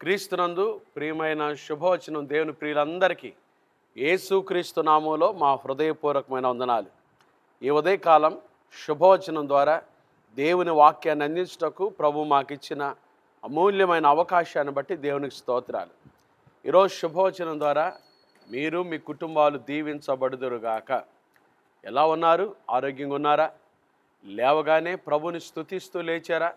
క్రీస్తునందు ప్రియమైన శుభవచనం దేవుని ప్రియులందరికీ యేసుక్రీస్తు నామములో మా హృదయపూర్వకమైన వందనాలు. ఈ ఉదయకాలం శుభవచనం ద్వారా దేవుని వాక్యాన్ని అందించుటకు ప్రభు మాకిచ్చిన అమూల్యమైన అవకాశాన్ని బట్టి దేవునికి స్తోత్రాలు. ఈరోజు శుభవచనం ద్వారా మీరు మీ కుటుంబాలు దీవించబడుదురుగాక. ఎలా ఉన్నారు? ఆరోగ్యంగా ఉన్నారా? లేవగానే ప్రభుని స్తుతిస్తూ లేచారా?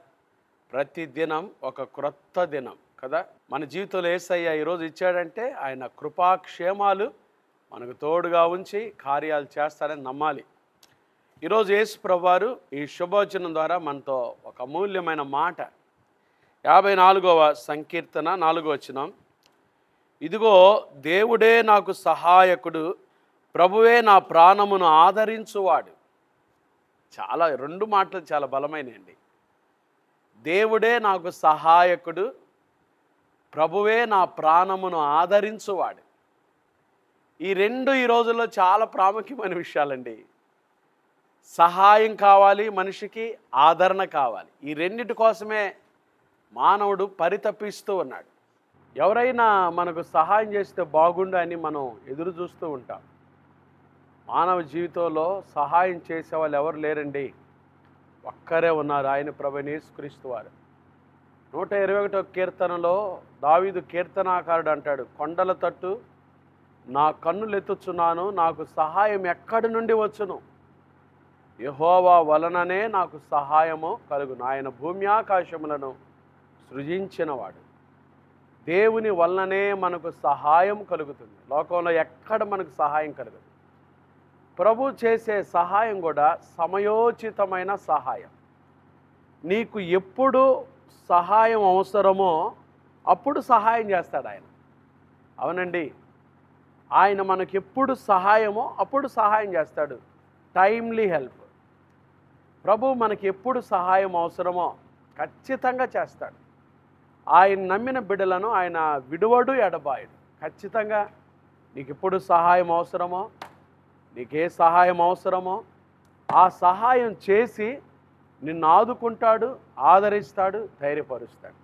ప్రతి దినం ఒక క్రొత్త దినం కదా. మన జీవితంలో యేసయ్య ఈరోజు ఇచ్చాడంటే ఆయన కృపాక్షేమాలు మనకు తోడుగా ఉంచి కార్యాలు చేస్తారని నమ్మాలి. ఈరోజు యేసు ప్రభువారు ఈ శుభవచనం ద్వారా మనతో ఒక అమూల్యమైన మాట 54వ సంకీర్తన 4వ వచనం, ఇదిగో దేవుడే నాకు సహాయకుడు, ప్రభువే నా ప్రాణమును ఆదరించువాడు. చాలా రెండు మాటలు చాలా బలమైనయండి. దేవుడే నాకు సహాయకుడు, ప్రభువే నా ప్రాణమును ఆదరించువాడు. ఈ రెండు ఈ రోజుల్లో చాలా ప్రాముఖ్యమైన విషయాలండి. సహాయం కావాలి మనిషికి, ఆదరణ కావాలి. ఈ రెండిటి కోసమే మానవుడు పరితపిస్తూ ఉన్నాడు. ఎవరైనా మనకు సహాయం చేస్తే బాగుండు అని మనం ఎదురు చూస్తూ ఉంటాం. మానవ జీవితంలో సహాయం చేసే వాళ్ళు ఎవరు లేరండి, ఒక్కరే ఉన్నారు, ఆయన ప్రభువైన యేసుక్రీస్తు వారు. 121వ కీర్తనలో దావీదు కీర్తనాకారుడు అంటాడు, కొండల తట్టు నా కన్నులెత్తుచున్నాను, నాకు సహాయం ఎక్కడి నుండి వచ్చును? యెహోవా వలననే నాకు సహాయము కలుగును. ఆయన భూమి ఆకాశములను సృజించినవాడు. దేవుని వలననే మనకు సహాయం కలుగుతుంది. లోకంలో ఎక్కడ మనకు సహాయం కలుగుతుంది. ప్రభు చేసే సహాయం కూడా సమయోచితమైన సహాయం. నీకు ఎప్పుడు సహాయం అవసరమో అప్పుడు సహాయం చేస్తాడు ఆయన. అవునండి, ఆయన మనకు ఎప్పుడు సహాయమో అప్పుడు సహాయం చేస్తాడు. Timely help. ప్రభు మనకి ఎప్పుడు సహాయం అవసరమో ఖచ్చితంగా చేస్తాడు. ఆయన నమ్మిన బిడ్డలను ఆయన విడువడు ఎడబాయడు. ఖచ్చితంగా నీకు ఎప్పుడు సహాయం అవసరమో, నీకే సహాయం అవసరమో ఆ సహాయం చేసి నిన్ను ఆదుకుంటాడు, ఆదరిస్తాడు, ధైర్యపరుస్తాడు.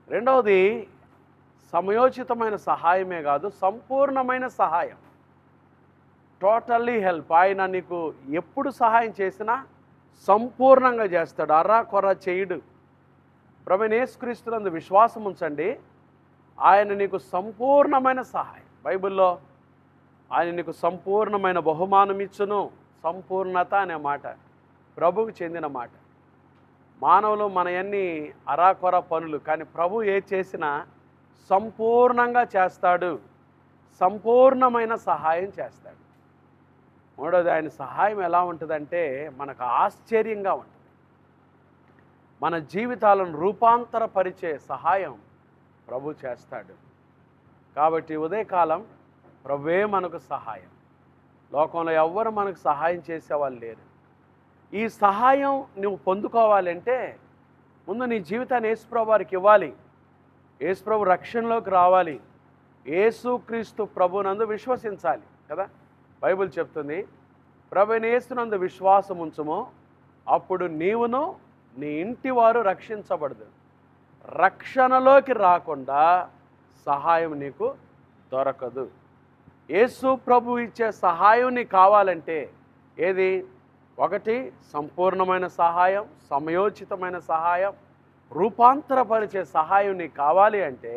రెండవది సమయోచితమైన సహాయమే కాదు, సంపూర్ణమైన సహాయం, టోటల్లీ హెల్ప్. ఆయన నీకు ఎప్పుడు సహాయం చేసినా సంపూర్ణంగా చేస్తాడు, అర్రా కొర్ర చేయడు. ప్రభువైన యేసుక్రీస్తునందు విశ్వాసం ఉంచండి, ఆయన నీకు సంపూర్ణమైన సహాయం. బైబిల్లో ఆయన నీకు సంపూర్ణమైన బహుమానం ఇచ్చును. సంపూర్ణత అనే మాట ప్రభువుకు చెందిన మాట. మానవులు మనయన్ని అరాకొర పనులు, కానీ ప్రభు ఏ చేసినా సంపూర్ణంగా చేస్తాడు, సంపూర్ణమైన సహాయం చేస్తాడు. మూడోది, ఆయన సహాయం ఎలా ఉంటుందంటే మనకు ఆశ్చర్యంగా ఉంటుంది. మన జీవితాలను రూపాంతరపరిచే సహాయం ప్రభు చేస్తాడు. కాబట్టి ఉదయకాలం ప్రభువే మనకు సహాయం. లోకంలో ఎవ్వరు మనకు సహాయం చేసేవాళ్ళు లేరు. ఈ సహాయం నువ్వు పొందుకోవాలంటే ముందు నీ జీవితాన్ని యేసుప్రభు వారికి ఇవ్వాలి. యేసుప్రభు రక్షణలోకి రావాలి. యేసుక్రీస్తు ప్రభునందు విశ్వసించాలి కదా. బైబిల్ చెప్తుంది, ప్రభువైన యేసునందు విశ్వాసం ఉంచుము, అప్పుడు నీవును నీ ఇంటి వారు రక్షించబడదు. రక్షణలోకి రాకుండా సహాయం నీకు దొరకదు. యేసు ప్రభు ఇచ్చే సహాయం నీకు కావాలంటే ఏది? ఒకటి సంపూర్ణమైన సహాయం, సమయోచితమైన సహాయం, రూపాంతరపరిచే సహాయం నీకు కావాలి అంటే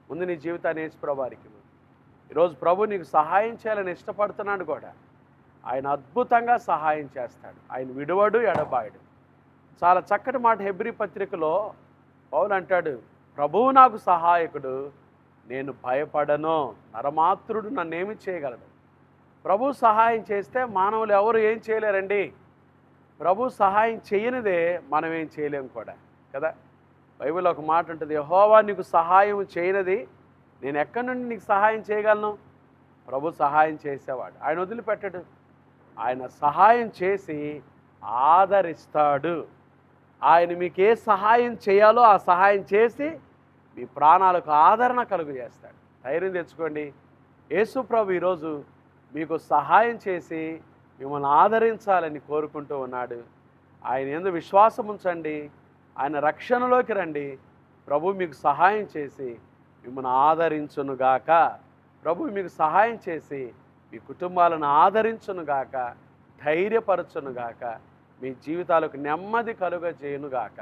ముందు నీ జీవితాన్ని యేసు ప్రభు వారికి. ఈరోజు ప్రభు నీకు సహాయం చేయాలని ఇష్టపడుతున్నాడు కూడా. ఆయన అద్భుతంగా సహాయం చేస్తాడు. ఆయన విడువడు ఎడబాయడు. చాలా చక్కటి మాట హెబ్రీ పత్రికలో పౌలు అంటాడు, ప్రభువు నాకు సహాయకుడు, నేను భయపడను, నరమాత్రుడు నన్నేమి చేయగలడు. ప్రభు సహాయం చేస్తే మానవులు ఎవరు ఏం చేయలేరండి. ప్రభు సహాయం చేయనిదే మనం ఏం చేయలేము కూడా కదా. బైబిల్ ఒక మాట ఉంటుంది, యెహోవా నీకు సహాయం చేయనిది నేను ఎక్కడి నుండి నీకు సహాయం చేయగలను? ప్రభు సహాయం చేసేవాడు, ఆయన వదిలిపెట్టడు. ఆయన సహాయం చేసి ఆదరిస్తాడు. ఆయన మీకు ఏ సహాయం చేయాలో ఆ సహాయం చేసి మీ ప్రాణాలకు ఆదరణ కలుగు చేస్తాడు. ధైర్యం తెచ్చుకోండి. యేసు ప్రభు ఈరోజు మీకు సహాయం చేసి మిమ్మల్ని ఆదరించాలని కోరుకుంటూ ఉన్నాడు. ఆయన యందు విశ్వాసం ఉంచండి, ఆయన రక్షణలోకి రండి, ప్రభు మీకు సహాయం చేసి మిమ్మల్ని ఆదరించునుగాక. ప్రభు మీకు సహాయం చేసి మీ కుటుంబాలను ఆదరించునుగాక, ధైర్యపరచునుగాక, మీ జీవితాలకు నెమ్మది కలుగజేయునుగాక.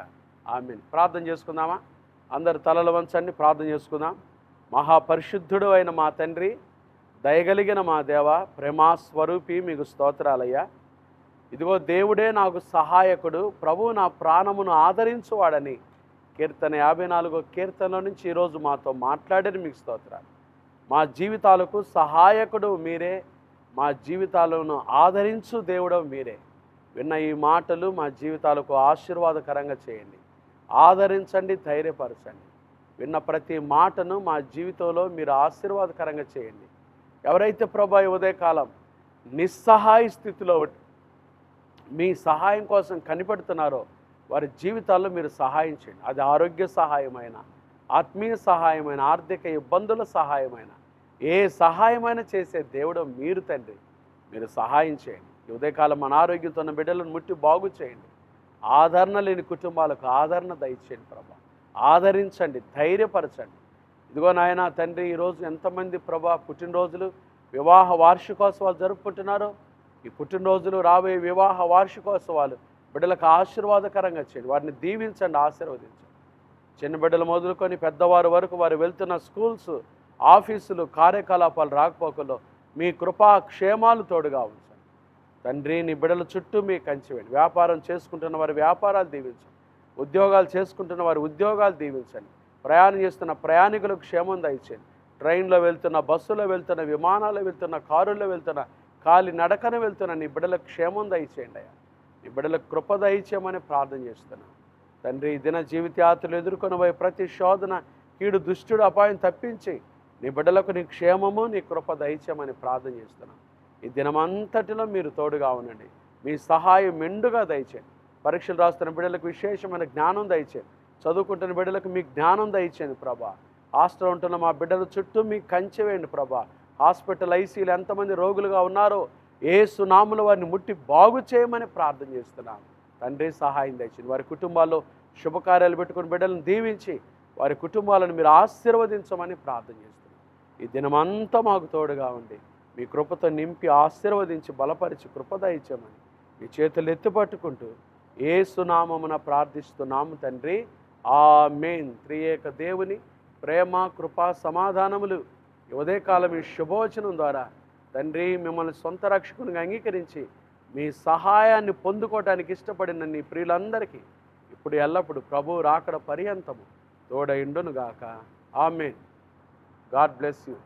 ఆమేన్. ప్రార్థన చేసుకుందామా? అందరు తలలు వంచండి, ప్రార్థన చేసుకుందాం. మహాపరిశుద్ధుడు అయిన మా తండ్రి, దయగలిగిన మా దేవ, ప్రేమాస్వరూపి, మీకు స్తోత్రాలయ్యా. ఇదిగో దేవుడే నాకు సహాయకుడు, ప్రభువు నా ప్రాణమును ఆదరించువాడని కీర్తన 54 కీర్తనలో నుంచి ఈరోజు మాతో మాట్లాడని మీకు స్తోత్రాలు. మా జీవితాలకు సహాయకుడు మీరే, మా జీవితాలను ఆదరించు దేవుడవు మీరే. విన్న ఈ మాటలు మా జీవితాలకు ఆశీర్వాదకరంగా చేయండి, ఆదరించండి, ధైర్యపరచండి. విన్న ప్రతి మాటను మా జీవితంలో మీరు ఆశీర్వాదకరంగా చేయండి. ఎవరైతే ప్రభా ఈ ఉదయకాలం నిస్సహాయ స్థితిలో మీ సహాయం కోసం కనిపెడుతున్నారో వారి జీవితాల్లో మీరు సహాయం చేయండి. అది ఆరోగ్య సహాయమైన, ఆత్మీయ సహాయమైన, ఆర్థిక ఇబ్బందుల సహాయమైన, ఏ సహాయమైనా చేసే దేవుడు మీరు తండ్రి. మీరు సహాయం చేయండి. ఈ ఉదయకాలం అనారోగ్యంతో ఉన్న బిడ్డలను ముట్టి బాగు చేయండి. ఆదరణ లేని కుటుంబాలకు ఆదరణ దయచేయండి ప్రభా. ఆదరించండి, ధైర్యపరచండి. ఇదిగో నాయన తండ్రి, ఈరోజు ఎంతమంది ప్రభా పుట్టినరోజులు, వివాహ వార్షికోత్సవాలు జరుపుకుంటున్నారో, ఈ పుట్టినరోజులు, రాబోయే వివాహ వార్షికోత్సవాలు బిడ్డలకు ఆశీర్వాదకరంగా చేయండి. వారిని దీవించండి, ఆశీర్వదించండి. చిన్న బిడ్డలు మొదలుకొని పెద్దవారి వరకు వారు వెళ్తున్న స్కూల్స్, ఆఫీసులు, కార్యకలాపాలు, రాకపోకల్లో మీ కృపా క్షేమాలు తోడుగా ఉంచండి తండ్రి. నీ బిడ్డల చుట్టూ మీ కంచి వేయండి. వ్యాపారం చేసుకుంటున్న వారి వ్యాపారాలు దీవించండి. ఉద్యోగాలు చేసుకుంటున్న వారి ఉద్యోగాలు దీవించండి. ప్రయాణం చేస్తున్న ప్రయాణికులకు క్షేమం దయచేయండి. ట్రైన్లో వెళ్తున్న, బస్సులో వెళ్తున్న, విమానాల్లో వెళ్తున్న, కారుల్లో వెళ్తున్న, కాలి నడకన వెళ్తున్న నీ బిడ్డలకు క్షేమం దయచేయండి అయ్యా. నీ బిడ్డలకు కృప దయచేయమని ప్రార్థన చేస్తున్నాను తండ్రి. దిన జీవితయాత్రలు ఎదుర్కొనబోయే ప్రతి శోధన, కీడు, దుష్టుడు, అపాయం తప్పించి నీ బిడ్డలకు నీ క్షేమము, నీ కృప దయచేయమని ప్రార్థన చేస్తున్నాను. ఈ దినమంతటిలో మీరు తోడుగా ఉండండి. మీ సహాయం మెండుగా దయచేయండి. పరీక్షలు రాస్తున్న బిడ్డలకు విశేషమైన జ్ఞానం దయచేయండి. చదువుకుంటున్న బిడ్డలకు మీ జ్ఞానం దయచేయండి ప్రభా. హాస్టల్లో ఉంటున్న మా బిడ్డల చుట్టూ మీ కంచె వేయండి ప్రభా. హాస్పిటల్, ఐసీలు ఎంతమంది రోగులుగా ఉన్నారో యేసు నామములో వారిని ముట్టి బాగు చేయమని ప్రార్థన చేస్తున్నాను తండ్రి. సహాయం దయచేయండి. వారి కుటుంబాల్లో శుభకార్యాలు పెట్టుకుని బిడ్డలను దీవించి వారి కుటుంబాలను మీరు ఆశీర్వదించమని ప్రార్థన చేస్తున్నాను. ఈ దినమంతా మాకు తోడుగా ఉండి మీ కృపతో నింపి ఆశీర్వదించి బలపరిచి కృప దయచేయమని మీ చేతులు ఎత్తుపట్టుకుంటూ యేసు నామమున ప్రార్థిస్తున్నాము తండ్రి. ఆమేన్. త్రియేక దేవుని ప్రేమ, కృప, సమాధానములు ఈ ఉదయకాలం ఈ శుభవచనం ద్వారా తండ్రి మిమ్మల్ని సొంత రక్షకునిగా అంగీకరించి మీ సహాయాన్ని పొందుకోవటానికి ఇష్టపడిన నీ ప్రియులందరికీ ఇప్పుడు ఎల్లప్పుడు ప్రభు రాకడ పర్యంతము తోడైండునుగాక. ఆమేన్. God bless you.